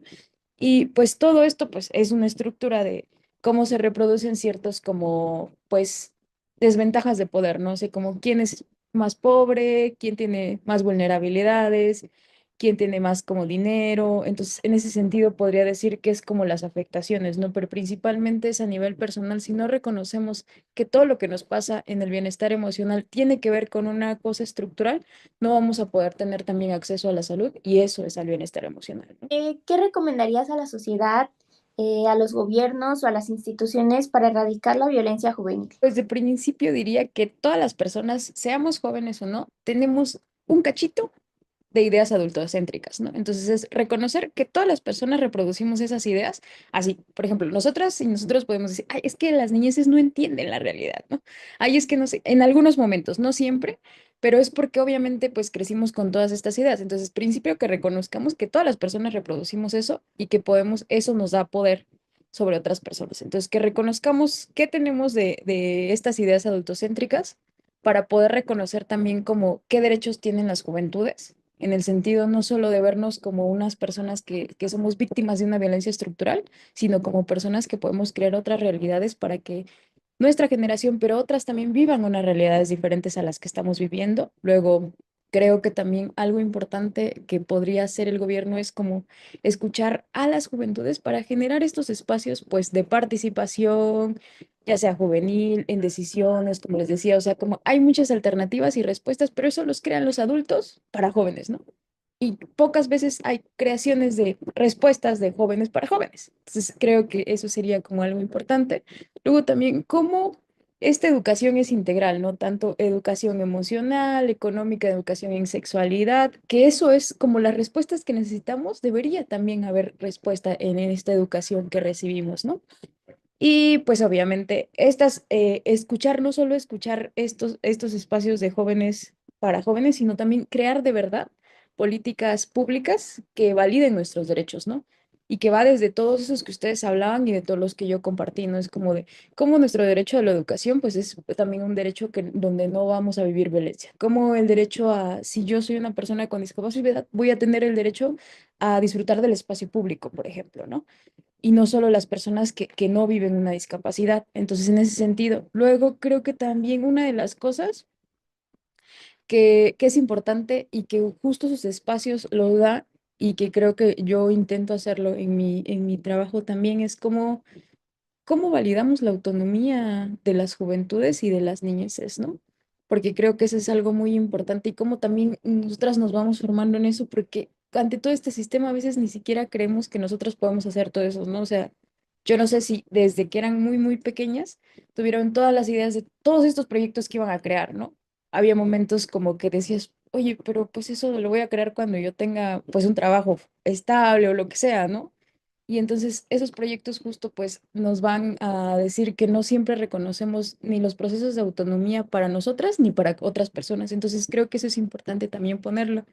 Y pues todo esto pues es una estructura de cómo se reproducen ciertos como pues desventajas de poder, ¿no? sé, como quién es más pobre, quién tiene más vulnerabilidades, quién tiene más como dinero. Entonces, en ese sentido podría decir que es como las afectaciones, ¿no? Pero principalmente es a nivel personal. Si no reconocemos que todo lo que nos pasa en el bienestar emocional tiene que ver con una cosa estructural, no vamos a poder tener también acceso a la salud y eso es al bienestar emocional, ¿no? ¿Qué recomendarías a la sociedad, a los gobiernos o a las instituciones para erradicar la violencia juvenil? Pues de principio diría que todas las personas, seamos jóvenes o no, tenemos un cachito de ideas adultocéntricas, ¿no? Entonces es reconocer que todas las personas reproducimos esas ideas. Así, por ejemplo, nosotras y nosotros podemos decir, ay, es que las niñeces no entienden la realidad, ¿no? Ay, es que no sé, en algunos momentos, no siempre, pero es porque obviamente pues crecimos con todas estas ideas. Entonces, principio que reconozcamos que todas las personas reproducimos eso y que podemos, eso nos da poder sobre otras personas. Entonces, que reconozcamos qué tenemos de estas ideas adultocéntricas para poder reconocer también como qué derechos tienen las juventudes, en el sentido no solo de vernos como unas personas que somos víctimas de una violencia estructural, sino como personas que podemos crear otras realidades para que nuestra generación, pero otras también vivan unas realidades diferentes a las que estamos viviendo. Luego, creo que también algo importante que podría hacer el gobierno es como escuchar a las juventudes para generar estos espacios, pues, de participación, ya sea juvenil, en decisiones, como les decía, o sea, como hay muchas alternativas y respuestas, pero eso los crean los adultos para jóvenes, ¿no? Y pocas veces hay creaciones de respuestas de jóvenes para jóvenes. Entonces, creo que eso sería como algo importante. Luego también, cómo esta educación es integral, ¿no? Tanto educación emocional, económica, educación en sexualidad, que eso es como las respuestas que necesitamos, debería también haber respuesta en esta educación que recibimos, ¿no? Y pues obviamente escuchar, no solo escuchar estos espacios de jóvenes para jóvenes, sino también crear de verdad políticas públicas que validen nuestros derechos, ¿no? Y que va desde todos esos que ustedes hablaban y de todos los que yo compartí, ¿no? Es como de cómo nuestro derecho a la educación, pues es también un derecho donde no vamos a vivir violencia. Como el derecho a, si yo soy una persona con discapacidad, voy a tener el derecho a disfrutar del espacio público, por ejemplo, ¿no? Y no solo las personas que no viven una discapacidad. Entonces, en ese sentido, luego creo que también una de las cosas que es importante y que justo sus espacios lo da y que creo que yo intento hacerlo en mi trabajo también es cómo validamos la autonomía de las juventudes y de las niñeces, ¿no? Porque creo que eso es algo muy importante y cómo también nosotras nos vamos formando en eso, porque ante todo este sistema a veces ni siquiera creemos que nosotros podemos hacer todo eso, ¿no? O sea, yo no sé si desde que eran muy, muy pequeñas tuvieron todas las ideas de todos estos proyectos que iban a crear, ¿no? Había momentos como que decías, oye, pero pues eso lo voy a crear cuando yo tenga pues un trabajo estable o lo que sea, ¿no? Y entonces esos proyectos justo pues nos van a decir que no siempre reconocemos ni los procesos de autonomía para nosotras ni para otras personas. Entonces creo que eso es importante también ponerlo.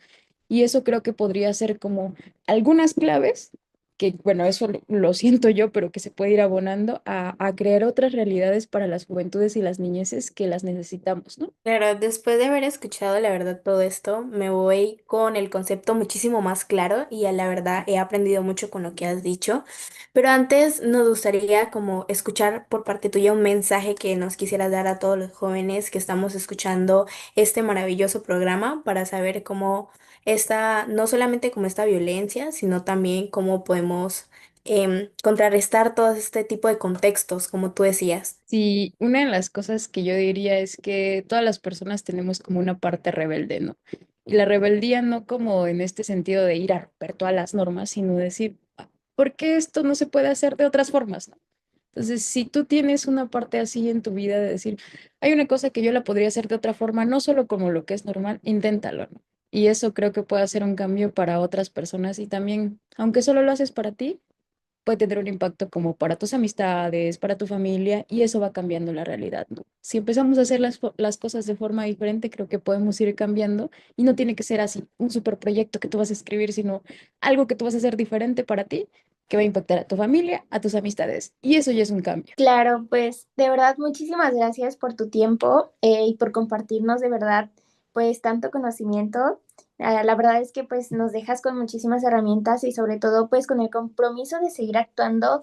Y eso creo que podría ser como algunas claves, que bueno, eso lo siento yo, pero que se puede ir abonando a crear otras realidades para las juventudes y las niñeces que las necesitamos, ¿no? Claro, después de haber escuchado la verdad todo esto, me voy con el concepto muchísimo más claro y a la verdad he aprendido mucho con lo que has dicho. Pero antes nos gustaría como escuchar por parte tuya un mensaje que nos quisieras dar a todos los jóvenes que estamos escuchando este maravilloso programa para saber cómo esta, no solamente cómo esta violencia, sino también cómo podemos contrarrestar todo este tipo de contextos, como tú decías. Sí, una de las cosas que yo diría es que todas las personas tenemos como una parte rebelde, ¿no? Y la rebeldía no como en este sentido de ir a romper todas las normas, sino decir, "Ah, ¿por qué esto no se puede hacer de otras formas, ¿no?". Entonces, si tú tienes una parte así en tu vida de decir, hay una cosa que yo la podría hacer de otra forma, no solo como lo que es normal, inténtalo, ¿no? Y eso creo que puede hacer un cambio para otras personas y también, aunque solo lo haces para ti, puede tener un impacto como para tus amistades, para tu familia, y eso va cambiando la realidad, ¿no? Si empezamos a hacer las cosas de forma diferente, creo que podemos ir cambiando y no tiene que ser así, un super proyecto que tú vas a escribir, sino algo que tú vas a hacer diferente para ti, que va a impactar a tu familia, a tus amistades, y eso ya es un cambio. Claro, pues de verdad muchísimas gracias por tu tiempo y por compartirnos de verdad pues tanto conocimiento. La verdad es que pues nos dejas con muchísimas herramientas y sobre todo pues con el compromiso de seguir actuando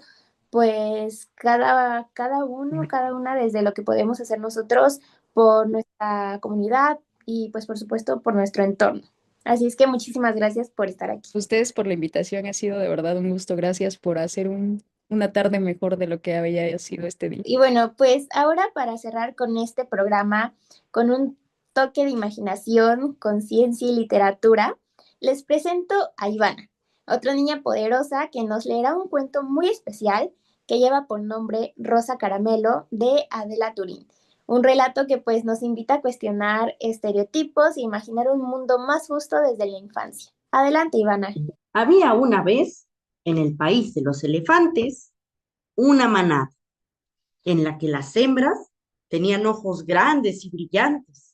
pues cada uno, cada una desde lo que podemos hacer nosotros por nuestra comunidad y pues por supuesto por nuestro entorno. Así es que muchísimas gracias por estar aquí. Ustedes por la invitación, ha sido de verdad un gusto. Gracias por hacer una tarde mejor de lo que había sido este día. Y bueno, pues ahora para cerrar con este programa, con un toque de imaginación, conciencia y literatura, les presento a Ivana, otra niña poderosa que nos leerá un cuento muy especial que lleva por nombre Rosa Caramelo de Adela Turín. Un relato que pues nos invita a cuestionar estereotipos e imaginar un mundo más justo desde la infancia. Adelante, Ivana. Había una vez, en el país de los elefantes, una manada, en la que las hembras tenían ojos grandes y brillantes,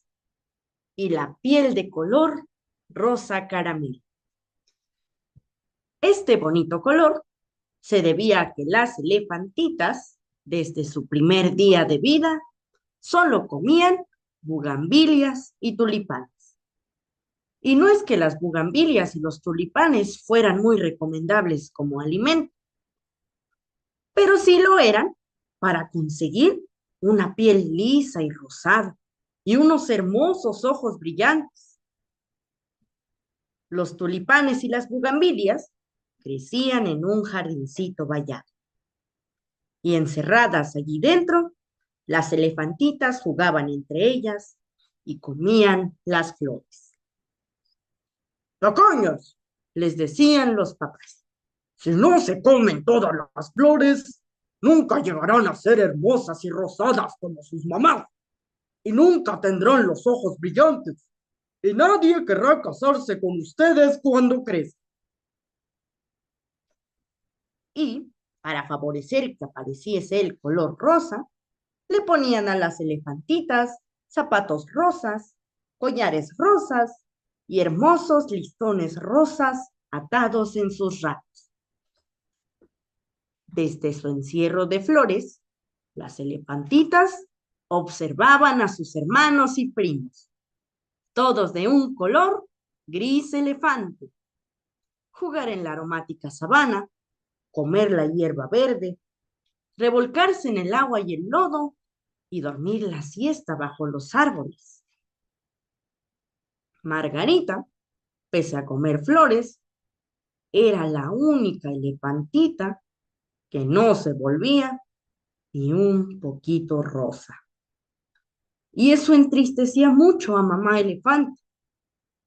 y la piel de color rosa caramelo. Este bonito color se debía a que las elefantitas, desde su primer día de vida, solo comían bugambilias y tulipanes. Y no es que las bugambilias y los tulipanes fueran muy recomendables como alimento, pero sí lo eran para conseguir una piel lisa y rosada y unos hermosos ojos brillantes. Los tulipanes y las bugambilias crecían en un jardincito vallado. Y encerradas allí dentro, las elefantitas jugaban entre ellas y comían las flores. ¡Tacañas!, les decían los papás. Si no se comen todas las flores, nunca llegarán a ser hermosas y rosadas como sus mamás, y nunca tendrán los ojos brillantes, y nadie querrá casarse con ustedes cuando crezcan. Y, para favorecer que apareciese el color rosa, le ponían a las elefantitas zapatos rosas, collares rosas y hermosos listones rosas atados en sus ramos. Desde su encierro de flores, las elefantitas observaban a sus hermanos y primos, todos de un color gris elefante, jugar en la aromática sabana, comer la hierba verde, revolcarse en el agua y el lodo y dormir la siesta bajo los árboles. Margarita, pese a comer flores, era la única elefantita que no se volvía ni un poquito rosa. Y eso entristecía mucho a mamá elefante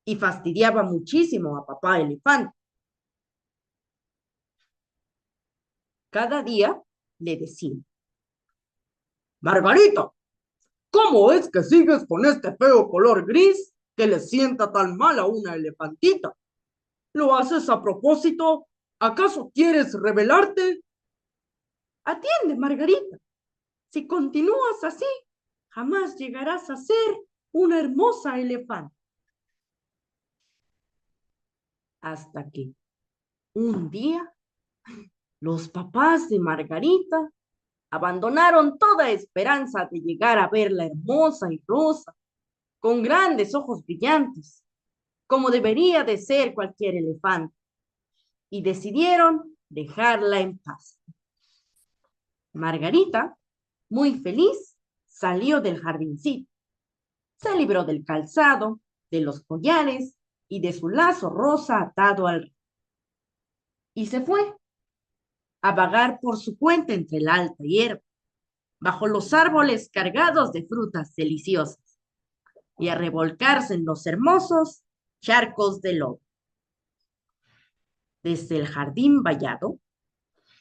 y fastidiaba muchísimo a papá elefante. Cada día le decía: Margarita, ¿cómo es que sigues con este feo color gris que le sienta tan mal a una elefantita? ¿Lo haces a propósito ¿Acaso quieres rebelarte? Atiende, Margarita. Si continúas así, jamás llegarás a ser una hermosa elefante. Hasta que un día los papás de Margarita abandonaron toda esperanza de llegar a verla hermosa y rosa, con grandes ojos brillantes, como debería de ser cualquier elefante, y decidieron dejarla en paz. Margarita, muy feliz, salió del jardincito. Se libró del calzado, de los collares y de su lazo rosa atado al... Y se fue a vagar por su cuenta entre la alta hierba, bajo los árboles cargados de frutas deliciosas, y a revolcarse en los hermosos charcos de lodo. Desde el jardín vallado,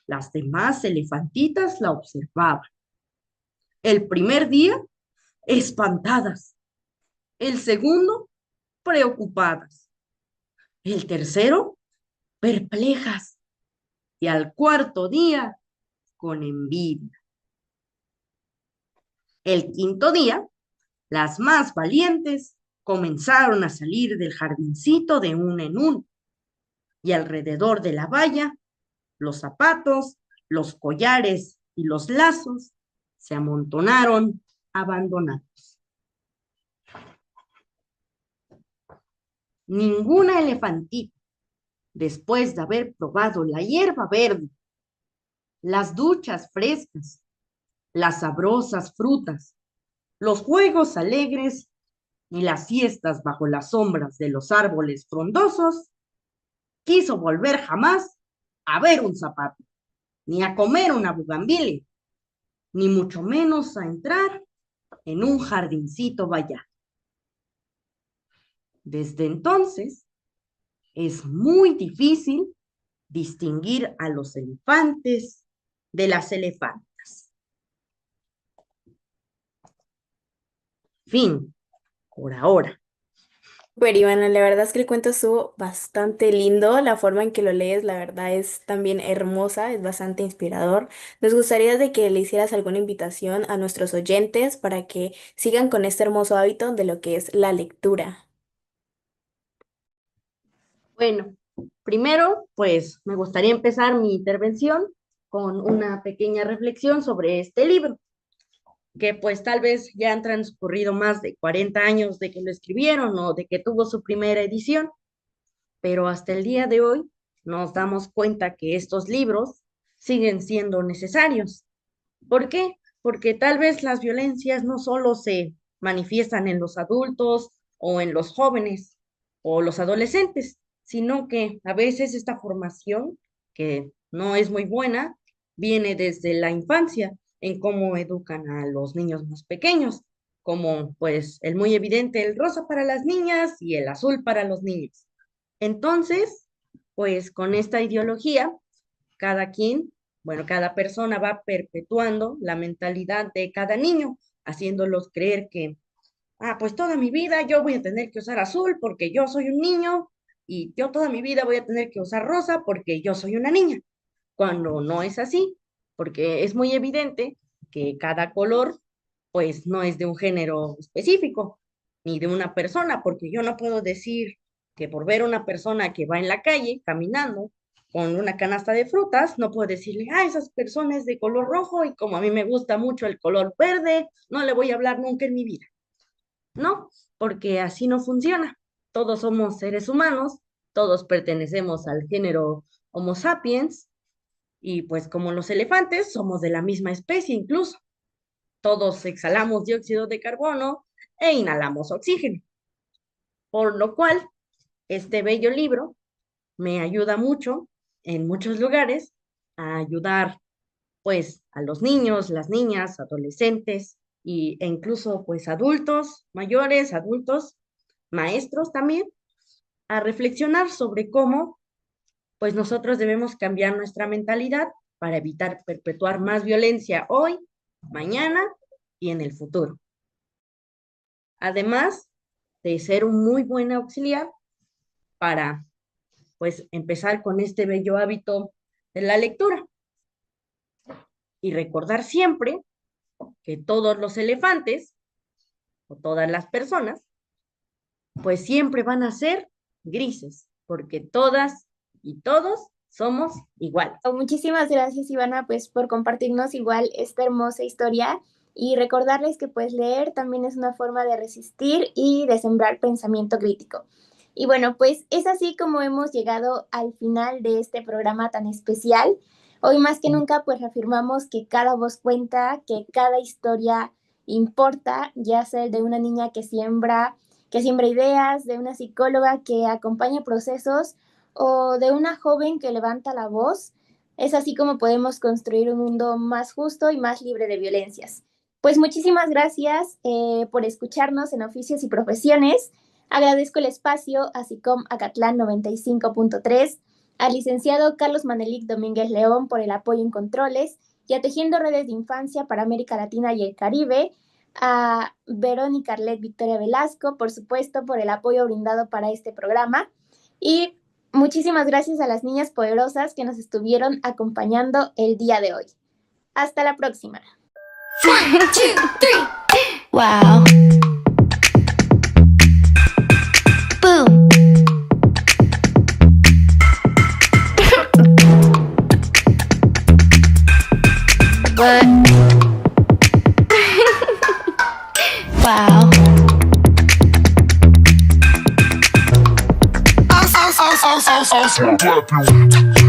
las demás elefantitas la observaban. El primer día, espantadas. El segundo, preocupadas. El tercero, perplejas. Y al cuarto día, con envidia. El quinto día, las más valientes comenzaron a salir del jardincito de uno en uno, y alrededor de la valla, los zapatos, los collares y los lazos se amontonaron abandonados. Ninguna elefantita, después de haber probado la hierba verde, las duchas frescas, las sabrosas frutas, los juegos alegres y las fiestas bajo las sombras de los árboles frondosos, quiso volver jamás a ver un zapato, ni a comer una bugambilia, ni mucho menos a entrar en un jardincito vallado. Desde entonces, es muy difícil distinguir a los elefantes de las elefantas. Fin, por ahora. Pero Ivana, la verdad es que el cuento estuvo bastante lindo, la forma en que lo lees, la verdad es también hermosa, es bastante inspirador. Nos gustaría de que le hicieras alguna invitación a nuestros oyentes para que sigan con este hermoso hábito de lo que es la lectura. Bueno, primero, pues me gustaría empezar mi intervención con una pequeña reflexión sobre este libro, que pues tal vez ya han transcurrido más de 40 años de que lo escribieron o de que tuvo su primera edición, pero hasta el día de hoy nos damos cuenta que estos libros siguen siendo necesarios. ¿Por qué? Porque tal vez las violencias no solo se manifiestan en los adultos o en los jóvenes o los adolescentes, sino que a veces esta formación, que no es muy buena, viene desde la infancia en cómo educan a los niños más pequeños, como pues el muy evidente, el rosa para las niñas y el azul para los niños. Entonces, pues con esta ideología, cada quien, bueno, cada persona va perpetuando la mentalidad de cada niño, haciéndolos creer que, pues toda mi vida yo voy a tener que usar azul porque yo soy un niño y yo toda mi vida voy a tener que usar rosa porque yo soy una niña, cuando no es así, porque es muy evidente que cada color, pues no es de un género específico, ni de una persona, porque yo no puedo decir que por ver una persona que va en la calle caminando con una canasta de frutas, no puedo decirle, esas personas de color rojo y como a mí me gusta mucho el color verde, no le voy a hablar nunca en mi vida. No, porque así no funciona. Todos somos seres humanos, todos pertenecemos al género Homo sapiens y pues como los elefantes somos de la misma especie incluso. Todos exhalamos dióxido de carbono e inhalamos oxígeno. Por lo cual, este bello libro me ayuda mucho en muchos lugares a ayudar pues a los niños, las niñas, adolescentes e incluso pues adultos mayores, adultos, maestros también, a reflexionar sobre cómo pues nosotros debemos cambiar nuestra mentalidad para evitar perpetuar más violencia hoy, mañana y en el futuro. Además de ser un muy buen auxiliar para pues empezar con este bello hábito de la lectura y recordar siempre que todos los elefantes o todas las personas pues siempre van a ser grises, porque todas y todos somos iguales. Muchísimas gracias, Ivana, pues por compartirnos igual esta hermosa historia y recordarles que pues leer también es una forma de resistir y de sembrar pensamiento crítico. Y bueno, pues es así como hemos llegado al final de este programa tan especial. Hoy más que nunca pues afirmamos que cada voz cuenta, que cada historia importa, ya sea el de una niña que siembra ideas, de una psicóloga que acompaña procesos o de una joven que levanta la voz. Es así como podemos construir un mundo más justo y más libre de violencias. Pues muchísimas gracias por escucharnos en Oficios y Profesiones. Agradezco el espacio a SICOM Acatlán 95.3, al licenciado Carlos Manelik Domínguez León por el apoyo en controles y a Tejiendo Redes de Infancia para América Latina y el Caribe, a Verónica Arlet Victoria Velasco, por supuesto, por el apoyo brindado para este programa. Y muchísimas gracias a las niñas poderosas que nos estuvieron acompañando el día de hoy. Hasta la próxima. 1, 2, 3. Wow. Boom. What? Wow. I'll slap you.